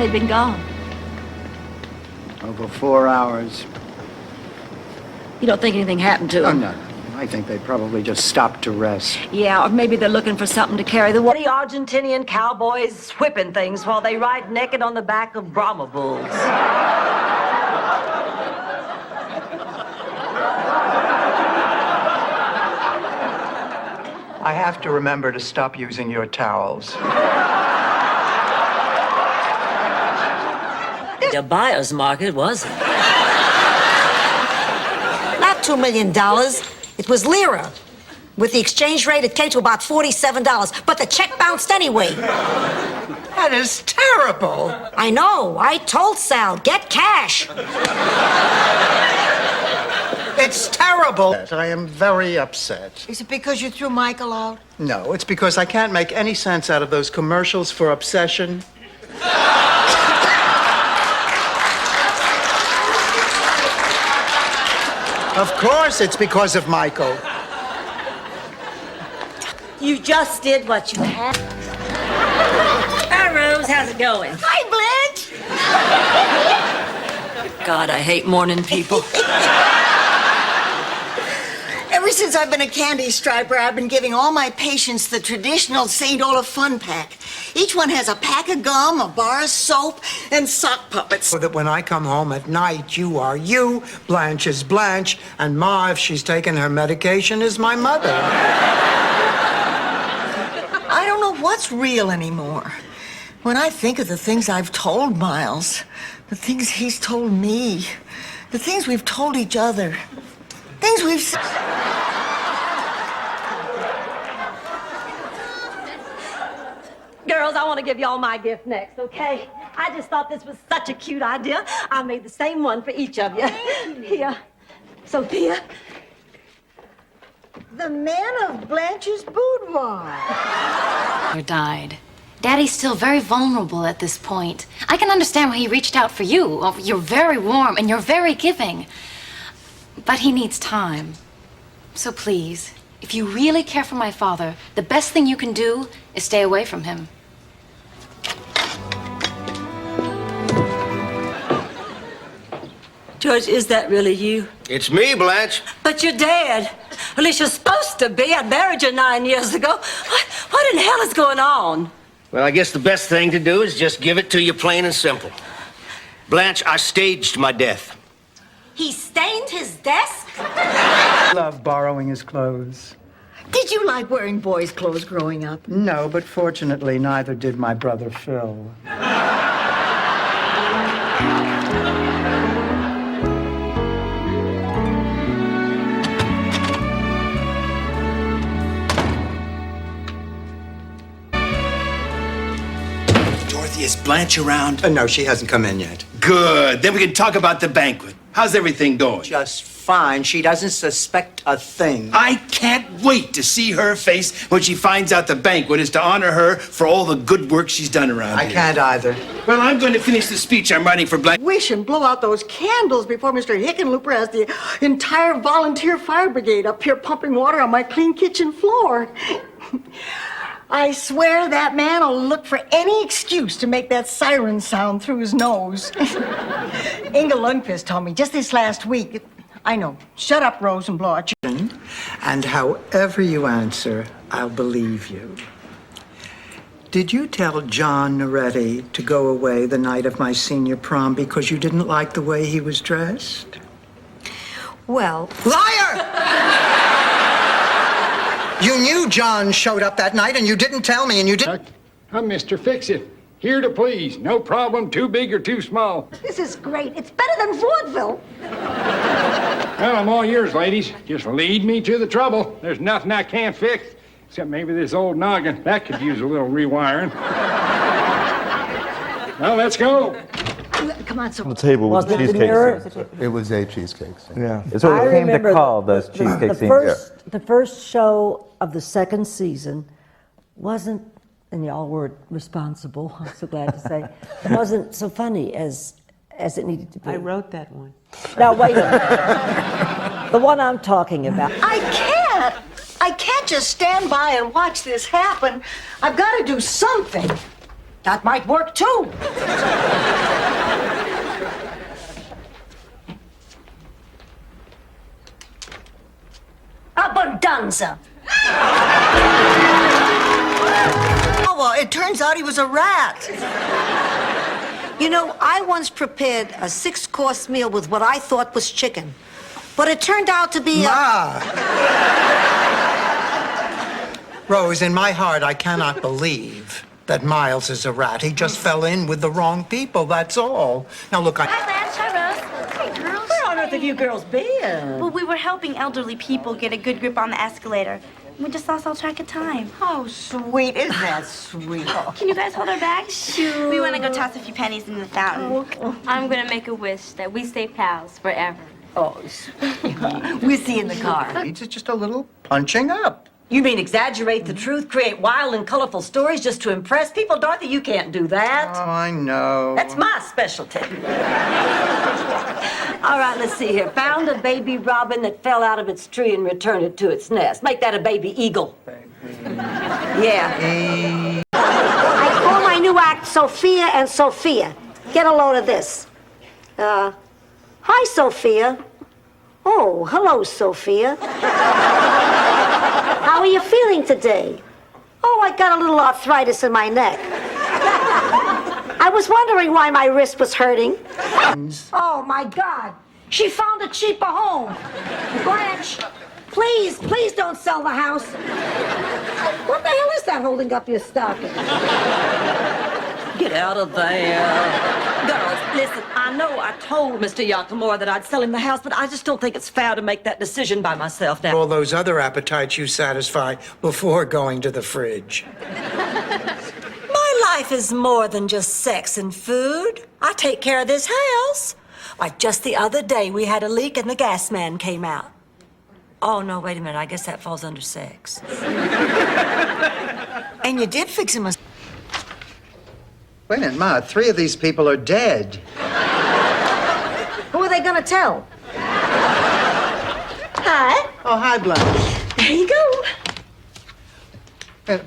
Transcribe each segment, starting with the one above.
they'd been gone? Over 4 hours. You don't think anything happened to Oh, them? no. I think they probably just stopped to rest. Yeah, or maybe they're looking for something to carry the water. The Argentinian cowboys whipping things while they ride naked on the back of Brahma bulls. I have to remember to stop using your towels. A buyer's market, was it? Not $2 million. It was lira. With the exchange rate, it came to about $47. But the check bounced anyway. That is terrible. I know. I told Sal, get cash. It's terrible. I am very upset. Is it because you threw Michael out? No, it's because I can't make any sense out of those commercials for obsession. Of course, it's because of Michael. You just did what you had. Hi, Rose. How's it going? Hi, Blanche! God, I hate morning people. Ever since I've been a candy striper, I've been giving all my patients the traditional St. Olaf fun pack. Each one has a pack of gum, a bar of soap, and sock puppets. So that when I come home at night, you are you, Blanche is Blanche, and Ma, if she's taken her medication, is my mother. I don't know what's real anymore. When I think of the things I've told Miles, the things he's told me, the things we've told each other, things we've... Girls, I want to give y'all my gift next, okay? I just thought this was such a cute idea. I made the same one for each of you. Here, Sophia. The man of Blanche's boudoir. Or died. Daddy's still very vulnerable at this point. I can understand why he reached out for you. Oh, you're very warm and you're very giving. But he needs time. So please, if you really care for my father, the best thing you can do is stay away from him. George, is that really you? It's me, Blanche. But you're dead. At least you're supposed to be. I buried you 9 years ago. What in hell is going on? Well, I guess the best thing to do is just give it to you plain and simple. Blanche, I staged my death. He stained his desk? I love borrowing his clothes. Did you like wearing boys' clothes growing up? No, but fortunately, neither did my brother Phil. Dorothy, is Blanche around? No, she hasn't come in yet. Good. Then we can talk about the banquet. How's everything going? Just fine. She doesn't suspect a thing. I can't wait to see her face when she finds out the banquet is to honor her for all the good work she's done around I here. can't either. Well, I'm going to finish the speech I'm writing for Blanche. Wish and blow out those candles before Mr. Hickenlooper has the entire volunteer fire brigade up here pumping water on my clean kitchen floor. I swear that man will look for any excuse to make that siren sound through his nose. Inga Lundqvist told me just this last week. I know. Shut up, Rose, and blow out your... And however you answer, I'll believe you. Did you tell John Noretti to go away the night of my senior prom because you didn't like the way he was dressed? Well, Liar! You knew John showed up that night and you didn't tell me and you didn't... I'm Mr. Fix-It. Here to please. No problem, too big or too small. This is great. It's better than vaudeville. Well, I'm all yours, ladies. Just lead me to the trouble. There's nothing I can't fix, except maybe this old noggin. That could use a little rewiring. Well, let's go. Come on, so... On the table with the cheesecake. It was a cheesecake. Yeah. It's what we came to call the cheesecake scene. The first show of the second season wasn't, and y'all were responsible, I'm so glad to say, it wasn't so funny as it needed to be. I wrote that one. Now, wait a minute. The one I'm talking about. I can't just stand by and watch this happen. I've got to do something. That might work too. Abundanza. Oh, well, it turns out he was a rat. You know, I once prepared a 6-course meal with what I thought was chicken. But it turned out to be Ma! Rose, in my heart, I cannot believe that Miles is a rat. He just fell in with the wrong people, that's all. Now, look, Hi, Blanche. Hi, Rose. Hey, girls. Where on earth have you girls been? Well, we were helping elderly people get a good grip on the escalator. We just lost all track of time. Oh, sweet. Isn't that sweet? Can you guys hold our bags? Sure. We want to go toss a few pennies in the fountain. I'm gonna make a wish that we stay pals forever. Oh, We'll see you in the car. it's just a little punching up. you mean exaggerate the truth, create wild and colorful stories just to impress people? Dorothy, you can't do that. Oh, I know. That's my specialty. All right, let's see here. Found a baby robin that fell out of its tree and returned it to its nest. Make that a baby eagle. Yeah. I call my new act Sophia and Sophia. Get a load of this. Hi, Sophia. Oh, hello, Sophia. How are you feeling today? Oh, I got a little arthritis in my neck. I was wondering why my wrist was hurting. Oh, my God. She found a cheaper home. Blanche, please, please don't sell the house. What the hell is that holding up your stocking? Get out of there. Girls, listen, I know I told Mr. Yakimura that I'd sell him the house, but I just don't think it's fair to make that decision by myself now. All those other appetites you satisfy before going to the fridge. My life is more than just sex and food. I take care of this house. Like just the other day, we had a leak and the gas man came out. Oh, no, wait a minute. I guess that falls under sex. And you did fix him a... Wait a minute, Ma, 3 of these people are dead. Who are they gonna tell? Hi. Oh, hi, Blanche. There you go.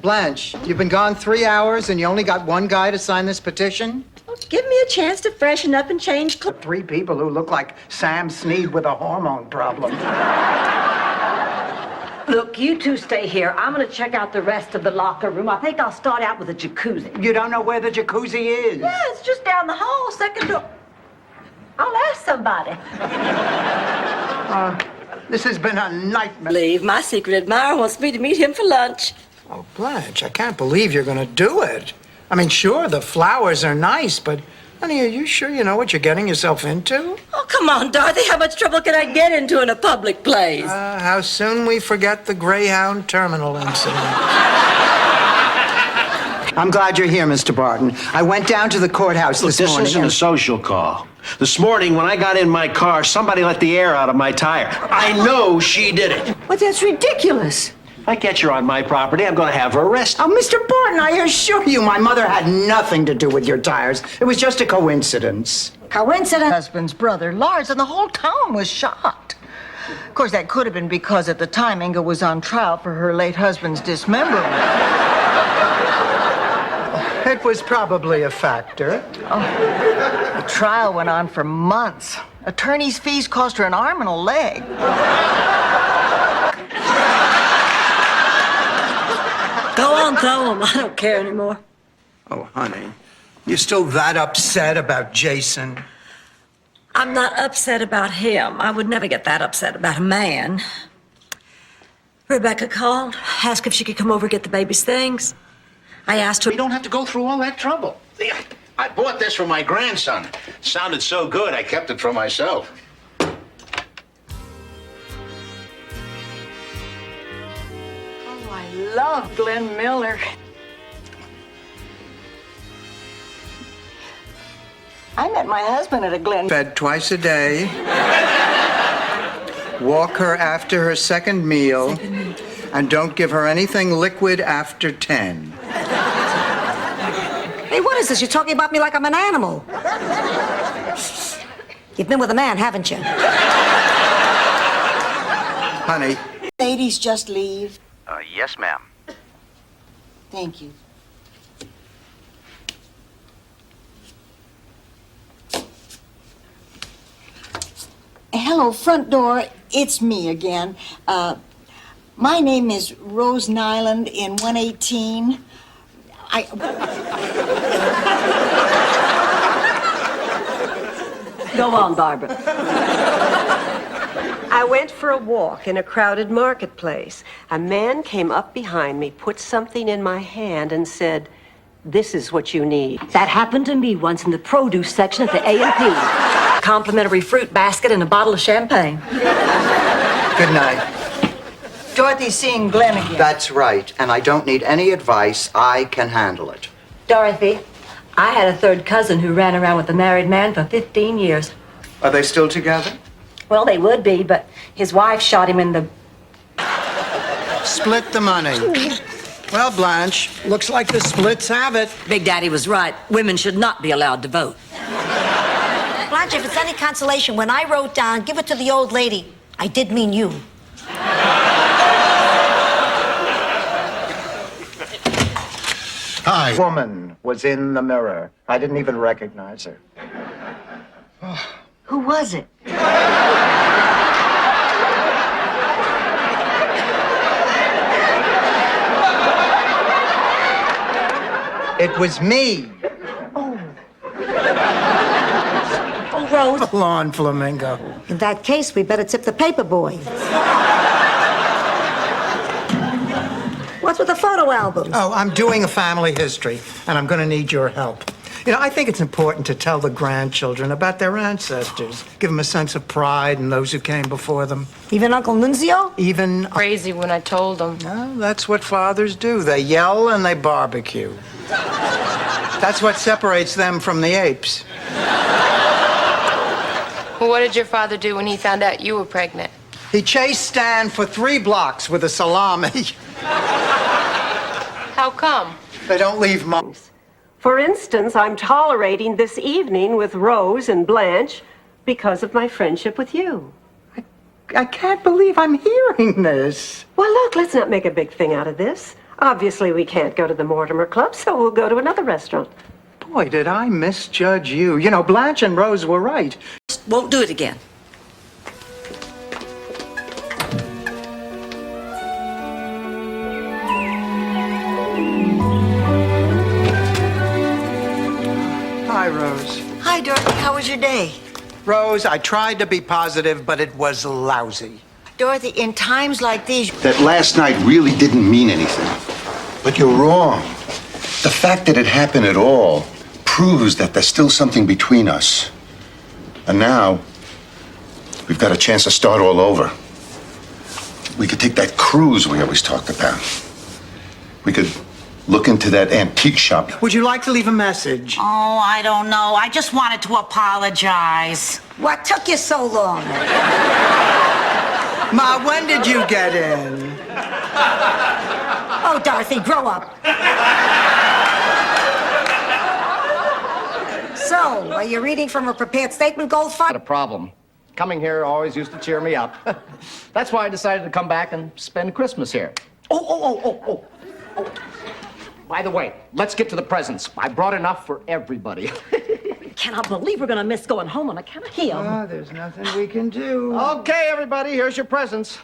Blanche, you've been gone 3 hours and you only got one guy to sign this petition? Give me a chance to freshen up and change clothes. 3 people who look like Sam Snead with a hormone problem. Look, you two stay here. I'm going to check out the rest of the locker room. I think I'll start out with a jacuzzi. You don't know where the jacuzzi is? Yeah, it's just down the hall, second door. I'll ask somebody. This has been a nightmare. Leave. My secret admirer wants me to meet him for lunch. Oh, Blanche, I can't believe you're going to do it. I mean, sure, the flowers are nice, but, honey, are you sure you know what you're getting yourself into? Oh, come on, Dorothy. How much trouble can I get into in a public place? How soon we forget the Greyhound Terminal incident. I'm glad you're here, Mr. Barton. I went down to the courthouse this morning. This isn't a social call. This morning, when I got in my car, somebody let the air out of my tire. I know she did it. But that's ridiculous. If I catch her on my property, I'm going to have her arrested. Oh, Mr. Barton, I assure you, my mother had nothing to do with your tires. It was just a coincidence. Coincidence? Husband's brother, Lars, and the whole town was shocked. Of course, that could have been because at the time Inga was on trial for her late husband's dismemberment. It was probably a factor. The trial went on for months. Attorney's fees cost her an arm and a leg. Go on, throw him. I don't care anymore. Oh, honey, you're still that upset about Jason? I'm not upset about him. I would never get that upset about a man. Rebecca called, asked if she could come over and get the baby's things. I asked her... You don't have to go through all that trouble. I bought this for my grandson. It sounded so good, I kept it for myself. I love Glenn Miller. I met my husband at a Glenn... Fed twice a day. Walk her after her second meal. And don't give her anything liquid after 10. Hey, what is this? You're talking about me like I'm an animal. You've been with a man, haven't you? Honey. Ladies just leave. Yes, ma'am. Thank you. Hello, front door. It's me again. My name is Rose Nyland in 118. Go on, Barbara. I went for a walk in a crowded marketplace. A man came up behind me, put something in my hand, and said, "This is what you need." That happened to me once in the produce section at the A&P. Complimentary fruit basket and a bottle of champagne. Good night. Dorothy's seeing Glenn again. That's right, and I don't need any advice. I can handle it. Dorothy, I had a third cousin who ran around with a married man for 15 years. Are they still together? Well, they would be, but his wife shot him in the... Split the money. Well, Blanche, looks like the splits have it. Big Daddy was right. Women should not be allowed to vote. Blanche, if it's any consolation, when I wrote down, give it to the old lady, I did mean you. Hi. Woman was in the mirror. I didn't even recognize her. Who was it? It was me. Oh, Rose. Lawn flamingo. In that case, we better tip the paper boy. What's with the photo albums? Oh, I'm doing a family history, and I'm going to need your help. You know, I think it's important to tell the grandchildren about their ancestors, give them a sense of pride in those who came before them. Even Uncle Nunzio? Even... Crazy when I told them. Well, that's what fathers do. They yell and they barbecue. That's what separates them from the apes. Well, what did your father do when he found out you were pregnant? He chased Stan for 3 blocks with a salami. How come? They don't leave mums. For instance, I'm tolerating this evening with Rose and Blanche because of my friendship with you. I can't believe I'm hearing this. Well, look, let's not make a big thing out of this. Obviously, we can't go to the Mortimer Club, so we'll go to another restaurant. Boy, did I misjudge you. You know, Blanche and Rose were right. Won't do it again. Hi, Rose. Hi, Dorothy. How was your day? Rose, I tried to be positive, but it was lousy. Dorothy, in times like these... That last night really didn't mean anything. But you're wrong. The fact that it happened at all proves that there's still something between us. And now, we've got a chance to start all over. We could take that cruise we always talked about. We could look into that antique shop. Would you like to leave a message? Oh, I don't know. I just wanted to apologize. What took you so long? Ma, when did you get in? Oh, Dorothy, grow up. So, are you reading from a prepared statement, Goldfarb? Not a problem. Coming here always used to cheer me up. That's why I decided to come back and spend Christmas here. Oh. By the way, let's get to the presents. I brought enough for everybody. Cannot believe we're gonna miss going home on account of him. Oh, there's nothing we can do. Okay, everybody, here's your presents.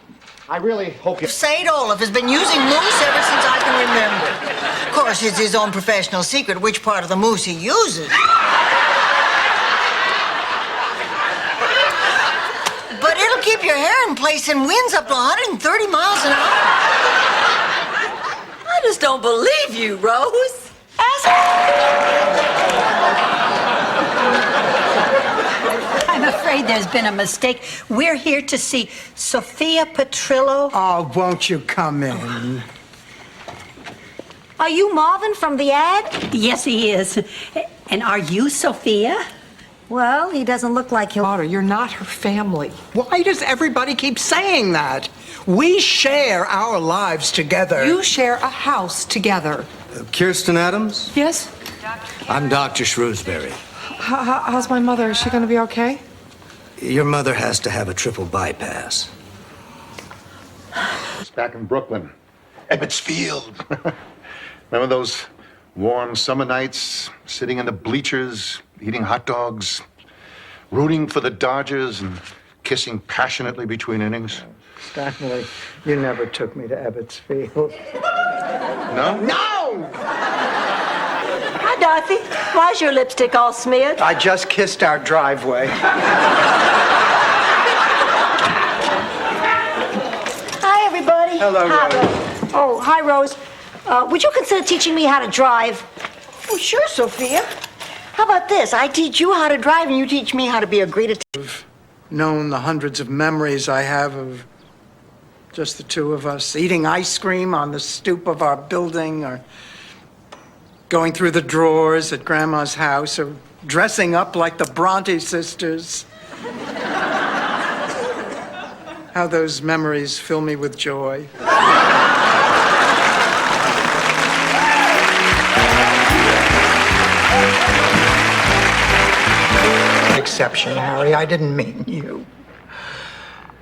I really hope you... St. Olaf has been using moose ever since I can remember. Of course, it's his own professional secret which part of the moose he uses. But it'll keep your hair in place in winds up to 130 miles an hour. I just don't believe you, Rose. I'm afraid there's been a mistake. We're here to see Sophia Petrillo. Oh, won't you come in? Are you Marvin from the ad? Yes, he is. And are you Sophia? Well, he doesn't look like your daughter. You're not her family. Why does everybody keep saying that? We share our lives together. You share a house together. Kirsten Adams? Yes? I'm Dr. Shrewsbury. How's my mother? Is she going to be okay? Your mother has to have a triple bypass. It's back in Brooklyn. Ebbets Field. Remember those warm summer nights, sitting in the bleachers, eating hot dogs, rooting for the Dodgers and kissing passionately between innings? Stanley, you never took me to Ebbets Field. No? No! Hi, Dorothy. Why's your lipstick all smeared? I just kissed our driveway. Hi, everybody. Hello, Hi, Rose. Oh, hi, Rose. Would you consider teaching me how to drive? Oh, sure, Sophia. How about this? I teach you how to drive and you teach me how to be a great detective. Known the hundreds of memories I have of just the two of us, eating ice cream on the stoop of our building, or going through the drawers at Grandma's house, or dressing up like the Bronte sisters. How those memories fill me with joy. Exception, Harry. I didn't mean you.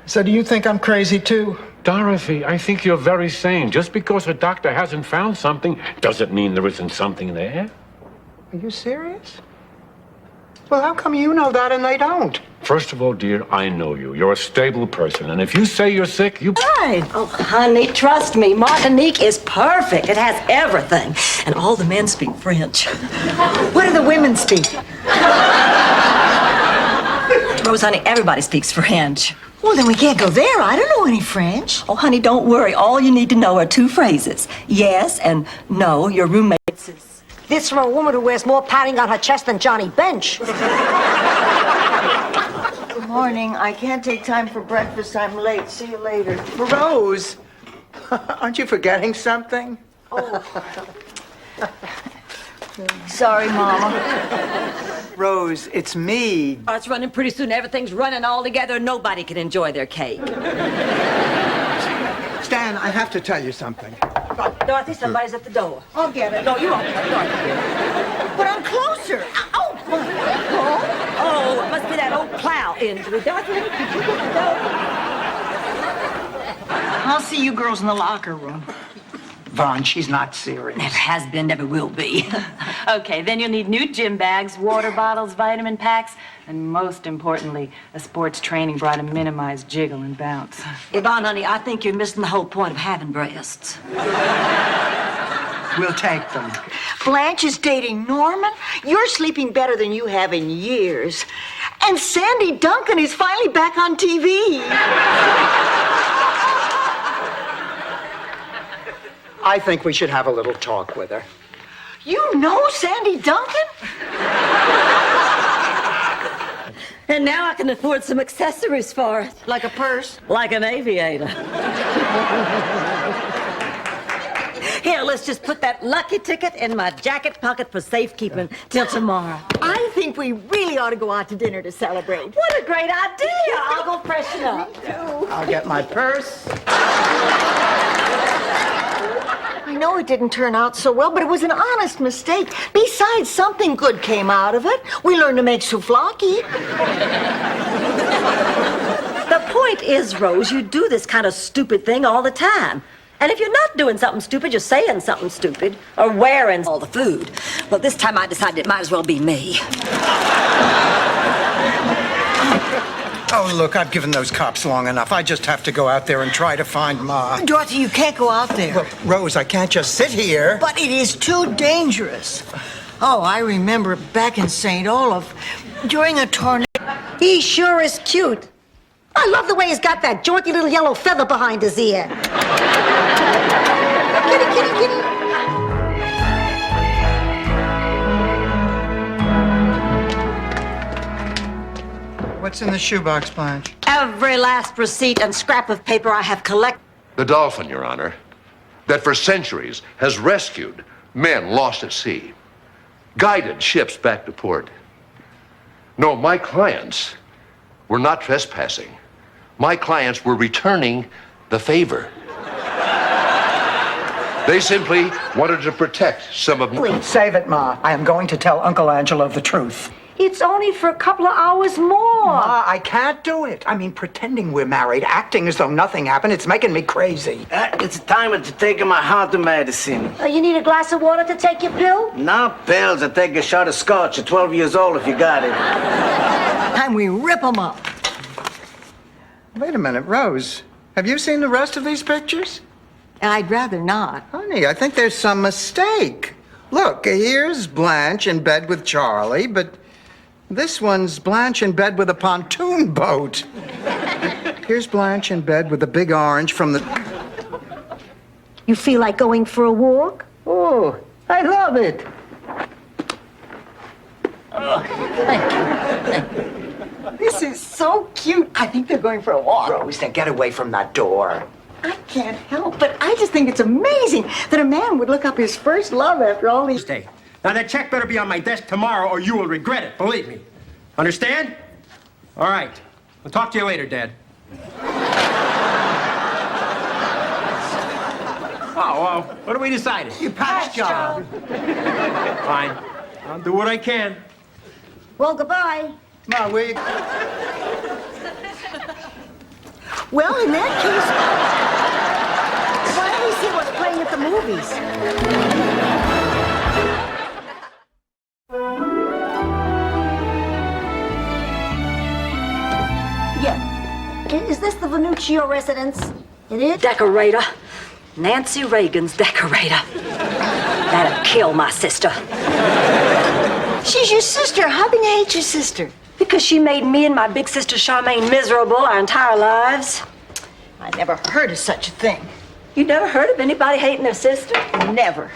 So do you think I'm crazy too? Dorothy, I think you're very sane. Just because a doctor hasn't found something doesn't mean there isn't something there. Are you serious? Well, how come you know that and they don't? First of all, dear, I know you. You're a stable person, and if you say you're sick, you... Right. Oh, honey, trust me. Martinique is perfect. It has everything. And all the men speak French. What do the women speak? Rose, honey, everybody speaks French. Well, then we can't go there. I don't know any French. Oh, honey, don't worry. All you need to know are two phrases. Yes and no, your roommate is... This from a woman who wears more padding on her chest than Johnny Bench. Good morning. I can't take time for breakfast. I'm late. See you later. Rose, aren't you forgetting something? Oh. Sorry, Mama. Rose, it's me. It's running pretty soon. Everything's running all together. Nobody can enjoy their cake. Stan, I have to tell you something. Dorothy, somebody's at the door. I'll get it. No, you won't. Dorothy. But I'm closer. Oh, Oh, it must be that old plow injury. Dorothy, did you get the door? I'll see you girls in the locker room. Vaughn, she's not serious. Never has been, never will be. Okay, then you'll need new gym bags, water bottles, vitamin packs, and most importantly, a sports training bra to minimize jiggle and bounce. Yvonne, honey, I think you're missing the whole point of having breasts. We'll take them. Blanche is dating Norman. You're sleeping better than you have in years. And Sandy Duncan is finally back on TV. I think we should have a little talk with her. You know Sandy Duncan? And now I can afford some accessories for it. Like a purse? Like an aviator. Here, let's just put that lucky ticket in my jacket pocket for safekeeping till tomorrow. I think we really ought to go out to dinner to celebrate. What a great idea! I'll go freshen up. Me too. I'll get my purse. I know it didn't turn out so well, but it was an honest mistake. Besides, something good came out of it. We learned to make souvlaki. The point is, Rose, you do this kind of stupid thing all the time. And if you're not doing something stupid, you're saying something stupid or wearing all the food. Well, this time I decided it might as well be me. Oh, look, I've given those cops long enough. I just have to go out there and try to find Ma. Dorothy, you can't go out there. Well, Rose, I can't just sit here. But it is too dangerous. Oh, I remember back in St. Olaf, during a tornado. He sure is cute. I love the way he's got that jaunty little yellow feather behind his ear. Kitty, kitty, kitty. What's in the shoebox, Blanche? Every last receipt and scrap of paper I have collected. The Dolphin, Your Honor, that for centuries has rescued men lost at sea, guided ships back to port. No, my clients were not trespassing. My clients were returning the favor. They simply wanted to protect some of... Please, save it, Ma. I am going to tell Uncle Angelo the truth. It's only for a couple of hours more. Ma, I can't do it. I mean, pretending we're married, acting as though nothing happened, it's making me crazy. It's time to take my heart medicine. You need a glass of water to take your pill? No pills. I take a shot of scotch at 12 years old if you got it. Time we rip them up. Wait a minute, Rose. Have you seen the rest of these pictures? I'd rather not. Honey, I think there's some mistake. Look, here's Blanche in bed with Charlie, but this one's Blanche in bed with a pontoon boat. Here's Blanche in bed with a big orange from the... You feel like going for a walk? Oh, I love it. This is so cute. I think they're going for a walk. Rose, now get away from that door. I can't help, but I just think it's amazing that a man would look up his first love after all these... Stay. Now, that check better be on my desk tomorrow or you will regret it, believe me. Understand? All right. I'll talk to you later, Dad. Oh, what do we decide? You passed job. Fine. I'll do what I can. Well, goodbye. No, we... Well, in that case, why don't we see what's playing at the movies? Yeah. Is this the Venuccio residence? It is? Decorator. Nancy Reagan's decorator. That'll kill my sister. She's your sister. How can you hate your sister? Because she made me and my big sister Charmaine miserable our entire lives. I never heard of such a thing. You never heard of anybody hating their sister? Never.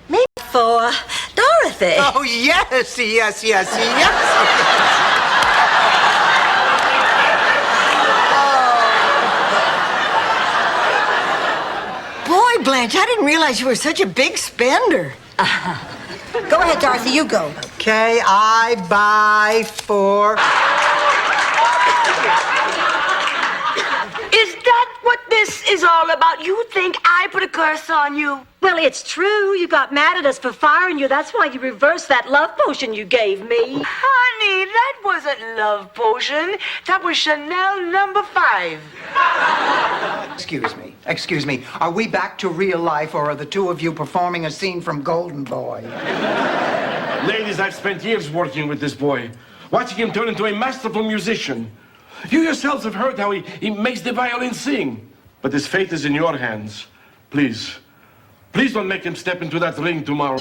Maybe for Dorothy. Oh, yes. Boy, Blanche, I didn't realize you were such a big spender. Go ahead, Dorothy, you go. Okay, I buy for... Is that what this is all about? You think I put a curse on you? Well, it's true. You got mad at us for firing you. That's why you reversed that love potion you gave me. Honey, that wasn't love potion. That was Chanel number 5. Excuse me. Are we back to real life, or are the two of you performing a scene from Golden Boy? Ladies, I've spent years working with this boy, watching him turn into a masterful musician. You yourselves have heard how he makes the violin sing. But his fate is in your hands. Please don't make him step into that ring tomorrow.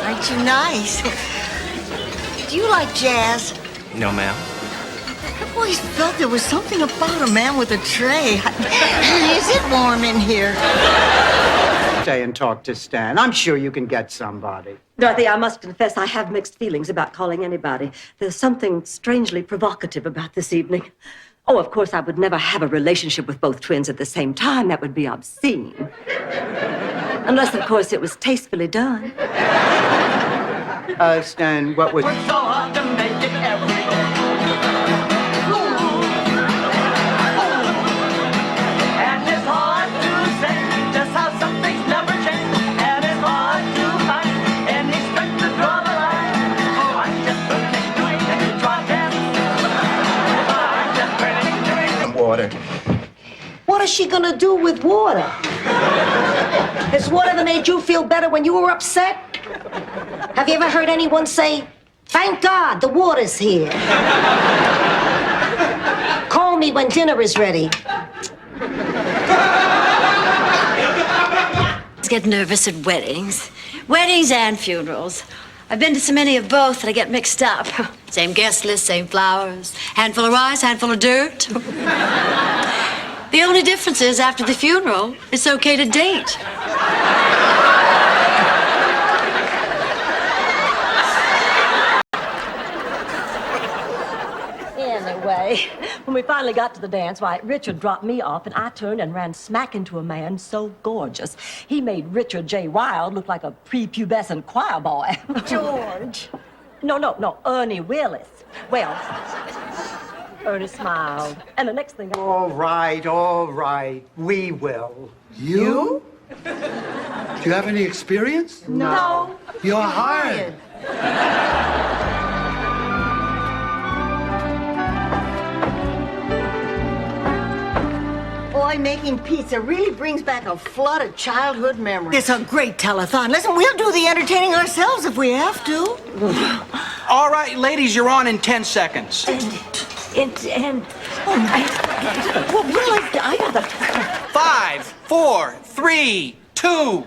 Aren't you nice? Do you like jazz? No, ma'am. I've always felt there was something about a man with a tray. Is it warm in here? Stay and talk to Stan. I'm sure you can get somebody. Dorothy, I must confess I have mixed feelings about calling anybody. There's something strangely provocative about this evening. Oh, of course, I would never have a relationship with both twins at the same time. That would be obscene. Unless, of course, it was tastefully done. Stan, what was... It's so hard to make it every day. And it's hard to say just how some things never change. And it's hard to find any strength to draw the line. Oh, I'm just burning, doing it, try I'm just burning, doing it. Water. What is she gonna do with water? Has water ever made you feel better when you were upset? Have you ever heard anyone say, "Thank God the water's here"? Call me when dinner is ready. Get nervous at weddings. Weddings and funerals. I've been to so many of both that I get mixed up. Same guest list, same flowers. Handful of rice, handful of dirt. The only difference is after the funeral, it's okay to date. Anyway, when we finally got to the dance, why, Richard dropped me off, and I turned and ran smack into a man so gorgeous. He made Richard J. Wilde look like a prepubescent choir boy. George. No, Ernie Willis. Well, Ernie smiled, and the next thing... All right. We will. You? Do you have any experience? No. You're hired. Boy, boy making pizza really brings back a flood of childhood memories. It's a great telethon. Listen, we'll do the entertaining ourselves if we have to. All right, ladies, you're on in 10 seconds. I got the... 5, 4, 3, 2.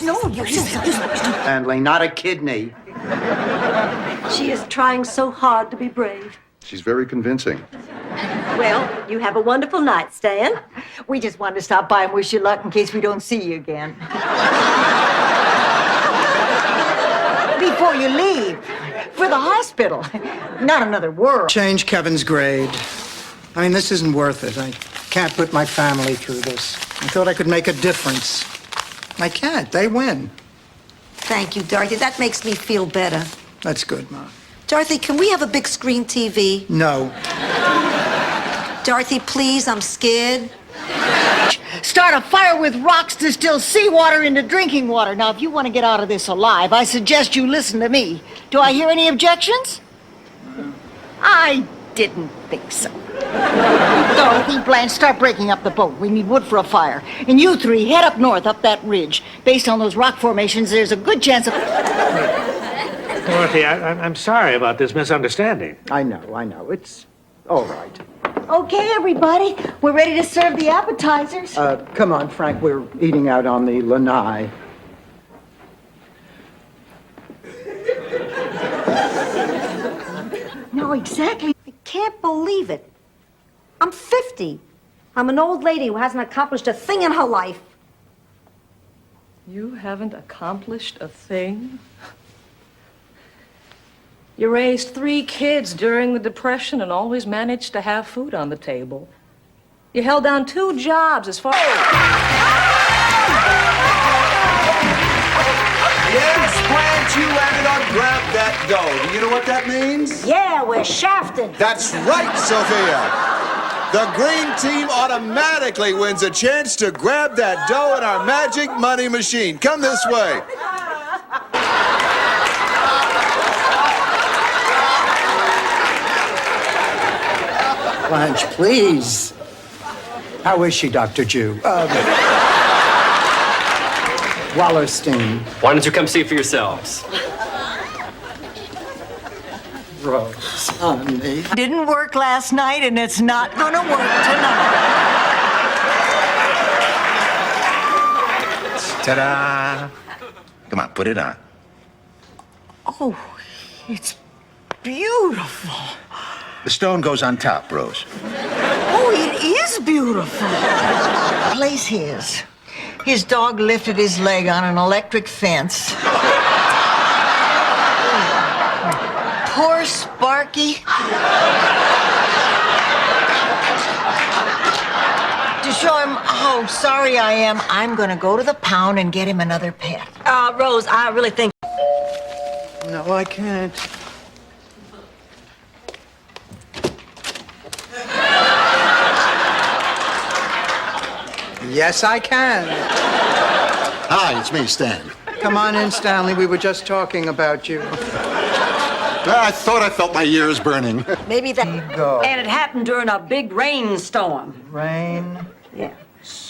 No, you Stanley, not a kidney. She is trying so hard to be brave. She's very convincing. Well, you have a wonderful night, Stan. We just wanted to stop by and wish you luck in case we don't see you again. Before you leave, for the hospital, not another word. Change Kevin's grade. I mean, this isn't worth it. I can't put my family through this. I thought I could make a difference. I can't. They win. Thank you, Dorothy. That makes me feel better. That's good, Mom. Dorothy, can we have a big screen TV? No. Dorothy, please, I'm scared. Start a fire with rocks, distill seawater into drinking water. Now, if you want to get out of this alive, I suggest you listen to me. Do I hear any objections? I didn't think so. Dorothy, Blanche, start breaking up the boat. We need wood for a fire. And you three, head up north, up that ridge. Based on those rock formations, there's a good chance of... Dorothy, I'm sorry about this misunderstanding. I know. It's all right. Okay, everybody. We're ready to serve the appetizers. Come on, Frank. We're eating out on the lanai. No, exactly. I can't believe it. I'm 50. I'm an old lady who hasn't accomplished a thing in her life. You haven't accomplished a thing? You raised 3 kids during the Depression and always managed to have food on the table. You held down 2 jobs as far Yes, Blanche, you landed on Grab That Dough. Do you know what that means? Yeah, we're shafted. That's right, Sophia. The green team automatically wins a chance to grab that dough in our magic money machine. Come this way. Blanche, please. How is she, Dr. Jew? Wallerstein. Why don't you come see for yourselves? Rose, honey. Didn't work last night, and it's not gonna work tonight. Ta-da! Come on, put it on. Oh, it's beautiful. The stone goes on top, Rose. Oh, it is beautiful. Place his. His dog lifted his leg on an electric fence. Poor Sparky. To show him how sorry I am, I'm gonna go to the pound and get him another pet. Rose, I really think... No, I can't. Yes, I can. Hi, it's me, Stan. Come on in, Stanley. We were just talking about you. I thought I felt my ears burning. Maybe that... Go. And it happened during a big rainstorm. Rain? Yeah.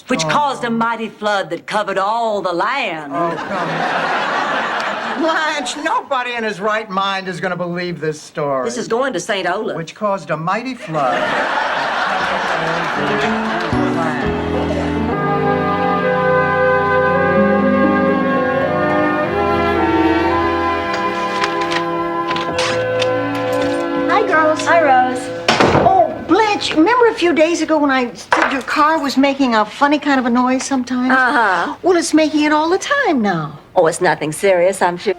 Which caused a mighty flood that covered all the land. Oh, come on. Blanche, nobody in his right mind is going to believe this story. This is going to St. Olaf. Which caused a mighty flood. Hi, girls. Hi, Rose. Oh, Blanche, remember a few days ago when I said your car was making a funny kind of a noise sometimes? Uh-huh. Well, it's making it all the time now. Oh, it's nothing serious, I'm sure.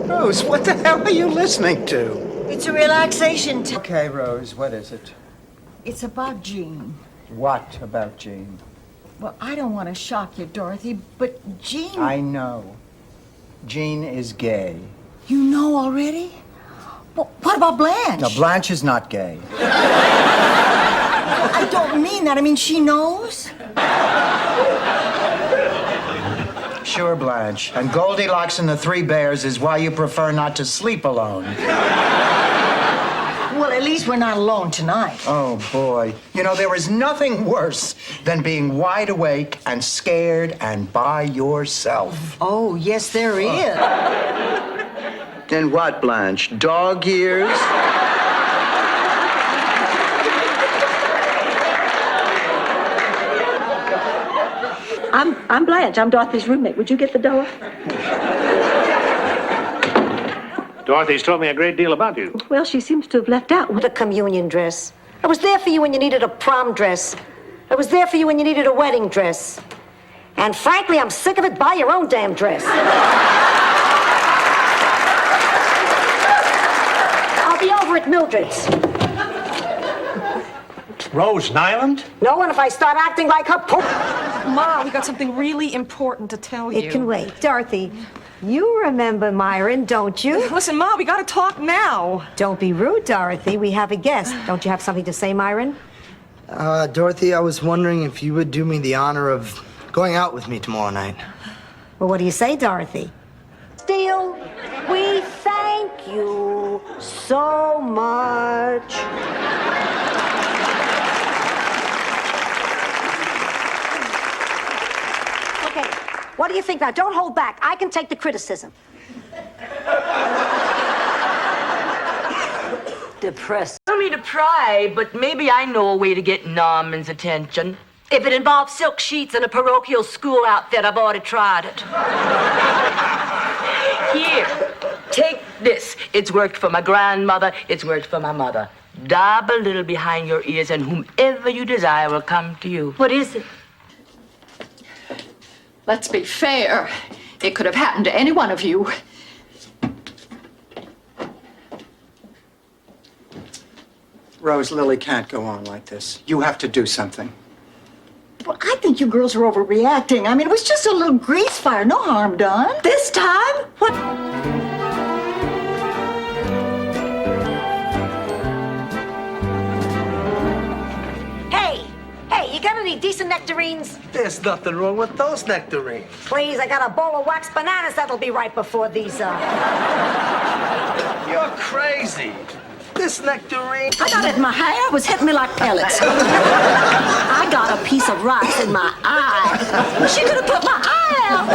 Rose, what the hell are you listening to? It's a relaxation Okay, Rose, what is it? It's about Jean. What about Jean? Well, I don't want to shock you, Dorothy, but Jean... I know. Jean is gay. You know already? Well, what about Blanche? No, Blanche is not gay. I don't mean that. I mean, she knows. Sure, Blanche. And Goldilocks and the Three Bears is why you prefer not to sleep alone. Well, at least we're not alone tonight. Oh, boy. You know, there is nothing worse than being wide awake and scared and by yourself. Oh, yes, there is. Then what, Blanche? Dog ears? I'm Blanche. I'm Dorothy's roommate. Would you get the door? Dorothy's told me a great deal about you. Well, she seems to have left out with a communion dress. I was there for you when you needed a prom dress. I was there for you when you needed a wedding dress. And frankly, I'm sick of it. Buy your own damn dress. I'll be over at Mildred's. Rose Nyland? No, and if I start acting like her... Ma, we got something really important to tell you. It can wait. Dorothy, you remember Myron, don't you? Listen, Ma, we gotta talk now. Don't be rude, Dorothy. We have a guest. Don't you have something to say, Myron? Dorothy, I was wondering if you would do me the honor of going out with me tomorrow night. Well, what do you say, Dorothy? Steele, we thank you so much. Okay, what do you think now? Don't hold back. I can take the criticism. Depressed. I don't mean to pry, but maybe I know a way to get Norman's attention. If it involves silk sheets and a parochial school outfit, I've already tried it. Here, take this. It's worked for my grandmother. It's worked for my mother. Dab a little behind your ears, and whomever you desire will come to you. What is it? Let's be fair. It could have happened to any one of you. Rose, Lily can't go on like this. You have to do something. Well, I think you girls are overreacting. I mean, it was just a little grease fire. No harm done. This time? What? Hey, you got any decent nectarines? There's nothing wrong with those nectarines. Please, I got a bowl of wax bananas that'll be right before these, You're crazy. This nectarine... I got it in my hair. It was hitting me like pellets. I got a piece of rice in my eye. She could have put my eye out.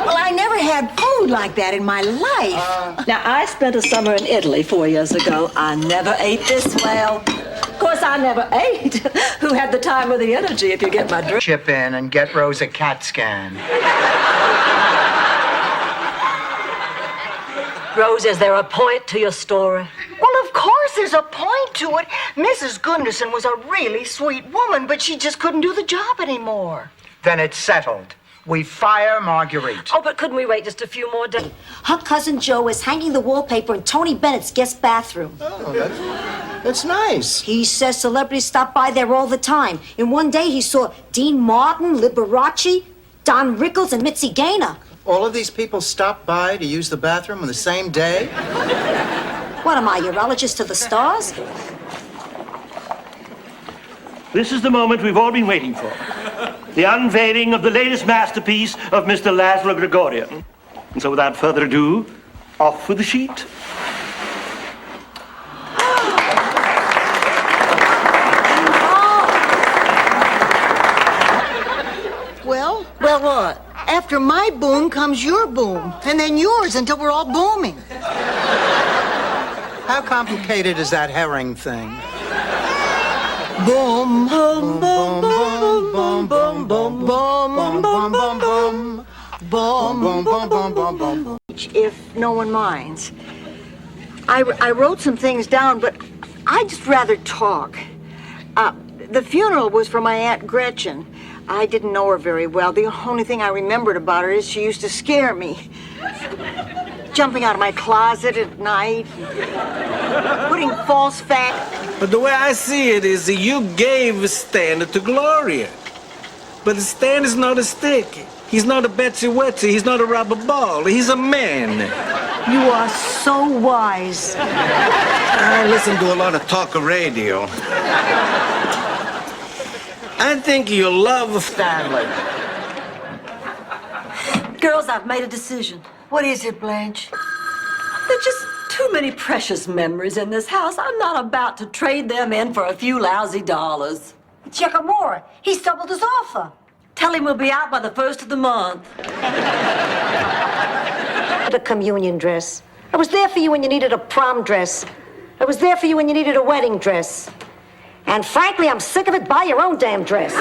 Well, I never had food like that in my life. Now, I spent a summer in Italy 4 years ago. I never ate this well. Of course, I never ate. Who had the time or the energy, if you get my drift? Chip in and get Rose a CAT scan. Rose, is there a point to your story? Well, of course there's a point to it. Mrs. Gunderson was a really sweet woman, but she just couldn't do the job anymore. Then it's settled. We fire Marguerite. Oh, but couldn't we wait just a few more days? Her cousin Joe is hanging the wallpaper in Tony Bennett's guest bathroom. Oh, that's nice. He says celebrities stop by there all the time. In one day, he saw Dean Martin, Liberace, Don Rickles, and Mitzi Gaynor. All of these people stopped by to use the bathroom on the same day? What am I, urologist to the stars? This is the moment we've all been waiting for. The unveiling of the latest masterpiece of Mr. Laszlo Gregorian. And so without further ado, off with the sheet. Well? Well, what? After my boom comes your boom, and then yours until we're all booming. How complicated is that herring thing? Boom, boom, boom, boom, boom, boom, boom, boom, boom, boom, boom, boom, boom, boom, boom, boom, boom. If no one minds, I wrote some things down, but I'd just rather talk. The funeral was for my Aunt Gretchen. I didn't know her very well. The only thing I remembered about her is she used to scare me. Jumping out of my closet at night, putting false facts. But the way I see it is that you gave Stan to Gloria. But Stan is not a stick. He's not a Betsy Wetsy. He's not a rubber ball. He's a man. You are so wise. I listen to a lot of talk radio. I think you'll love Stanley. Girls, I've made a decision. What is it, Blanche? There's just too many precious memories in this house. I'm not about to trade them in for a few lousy dollars. Chickamore, he's doubled his offer. Tell him we'll be out by the 1st of the month. The communion dress. I was there for you when you needed a prom dress. I was there for you when you needed a wedding dress. And frankly, I'm sick of it. Buy your own damn dress.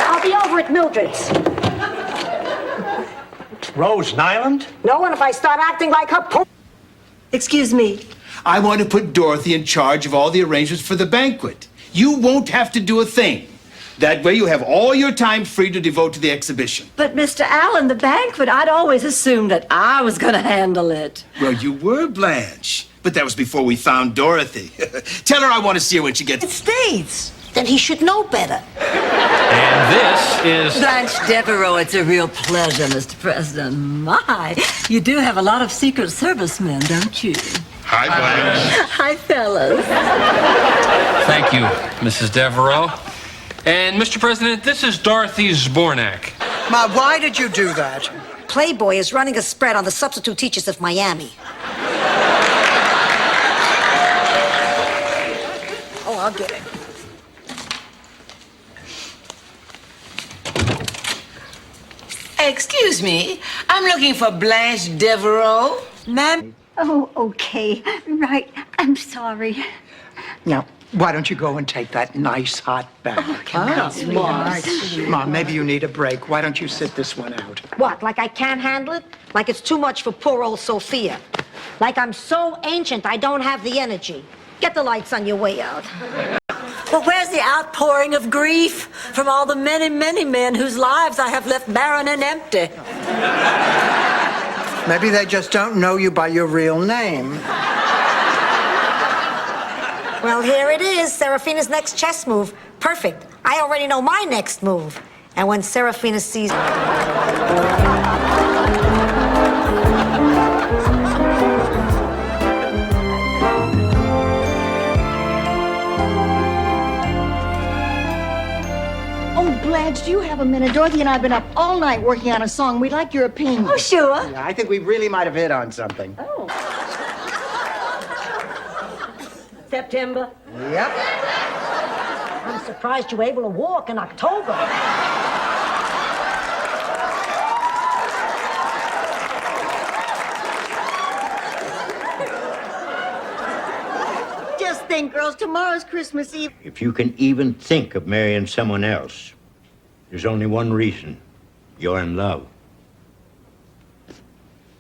I'll be over at Mildred's. Rose Nyland? No, and if I start acting like her... Excuse me. I want to put Dorothy in charge of all the arrangements for the banquet. You won't have to do a thing. That way you have all your time free to devote to the exhibition. But, Mr. Allen, the banquet, I'd always assumed that I was going to handle it. Well, you were, Blanche. But that was before we found Dorothy. Tell her I want to see her when she gets... It stays. Then he should know better. And this is... Blanche Devereaux, it's a real pleasure, Mr. President. My, you do have a lot of Secret Service men, don't you? Hi, Blanche. Hi, fellas. Thank you, Mrs. Devereaux. And, Mr. President, this is Dorothy Zbornak. Ma, why did you do that? Playboy is running a spread on the substitute teachers of Miami. Oh, I'll get it. Excuse me, I'm looking for Blanche Devereaux. Ma'am? Oh, okay. Right. I'm sorry. Now, why don't you go and take that nice hot bath? Mom, maybe you need a break. Why don't you sit this one out? What, like I can't handle it? Like it's too much for poor old Sophia? Like I'm so ancient I don't have the energy? Get the lights on your way out. Well, where's the outpouring of grief from all the many, many men whose lives I have left barren and empty? Maybe they just don't know you by your real name. Well, here it is, Serafina's next chess move. Perfect. I already know my next move. And when Serafina sees... Blanche, do you have a minute? Dorothy and I have been up all night working on a song. We'd like your opinion. Oh, sure. Yeah, I think we really might have hit on something. Oh. September? Yep. I'm surprised you were able to walk in October. Just think, girls, tomorrow's Christmas Eve. If you can even think of marrying someone else, there's only one reason. You're in love.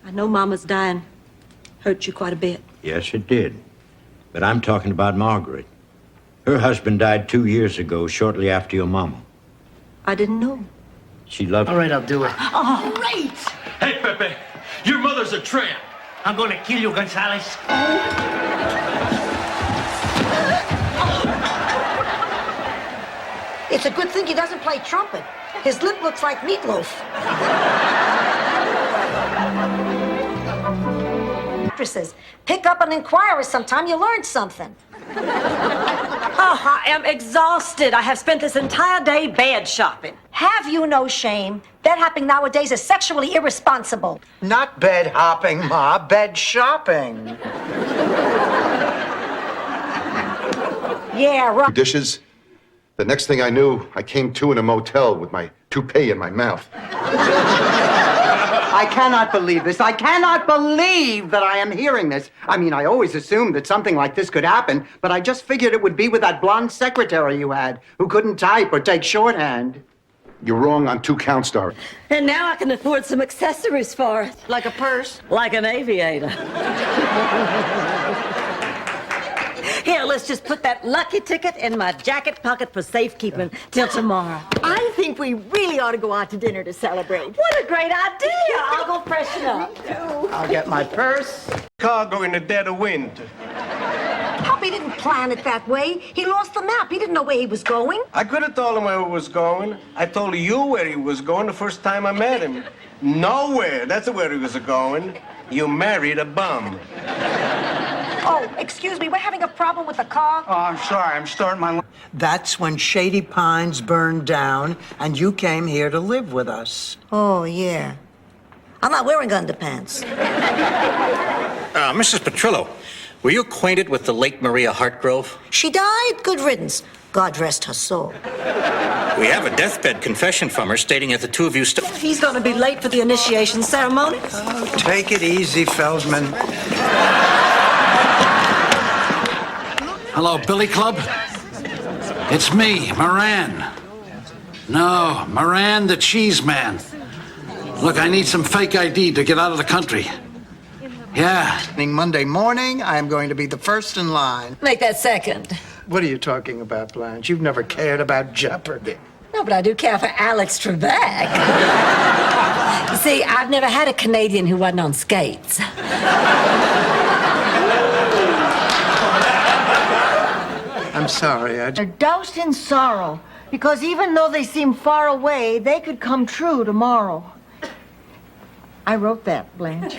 I know Mama's dying. Hurt you quite a bit. Yes, it did. But I'm talking about Margaret. Her husband died 2 years ago, shortly after your mama. I didn't know. She loved... All right, I'll do it. Oh, great! Hey, Pepe, your mother's a tramp. I'm gonna kill you, Gonzalez. It's a good thing he doesn't play trumpet. His lip looks like meatloaf. Actresses, pick up an Inquirer sometime. You learn something. Oh, I am exhausted. I have spent this entire day bed shopping. Have you no shame? Bed hopping nowadays is sexually irresponsible. Not bed hopping, Ma. Bed shopping. Yeah, right. Dishes. The next thing I knew, I came to in a motel with my toupee in my mouth. I cannot believe this. I cannot believe that I am hearing this. I mean, I always assumed that something like this could happen, but I just figured it would be with that blonde secretary you had who couldn't type or take shorthand. You're wrong on 2 counts, Dorothy. And now I can afford some accessories for it. Like a purse? Like an aviator. Here, let's just put that lucky ticket in my jacket pocket for safekeeping till tomorrow. I think we really ought to go out to dinner to celebrate. What a great idea! I'll go freshen up. I'll get my purse. Chicago in the dead of winter. Puppy didn't plan it that way. He lost the map. He didn't know where he was going. I could have told him where he was going. I told you where he was going the first time I met him. Nowhere. That's where he was going. You married a bum. Oh, excuse me, we're having a problem with the car. Oh, I'm sorry. I'm starting my... That's when Shady Pines burned down and you came here to live with us. Oh, yeah. I'm not wearing underpants. Mrs. Petrillo, were you acquainted with the late Maria Hartgrove? She died. Good riddance. God rest her soul. We have a deathbed confession from her stating that the two of you still... He's going to be late for the initiation ceremony. Oh, take it easy, Feldman. Hello, Billy Club? It's me, Moran. No, Moran the Cheese Man. Look, I need some fake ID to get out of the country. Yeah. Monday morning, I am going to be the first in line. Make that second. What are you talking about, Blanche? You've never cared about Jeopardy. No, but I do care for Alex Trebek. You see, I've never had a Canadian who wasn't on skates. I'm sorry, They're doused in sorrow, because even though they seem far away, they could come true tomorrow. I wrote that, Blanche.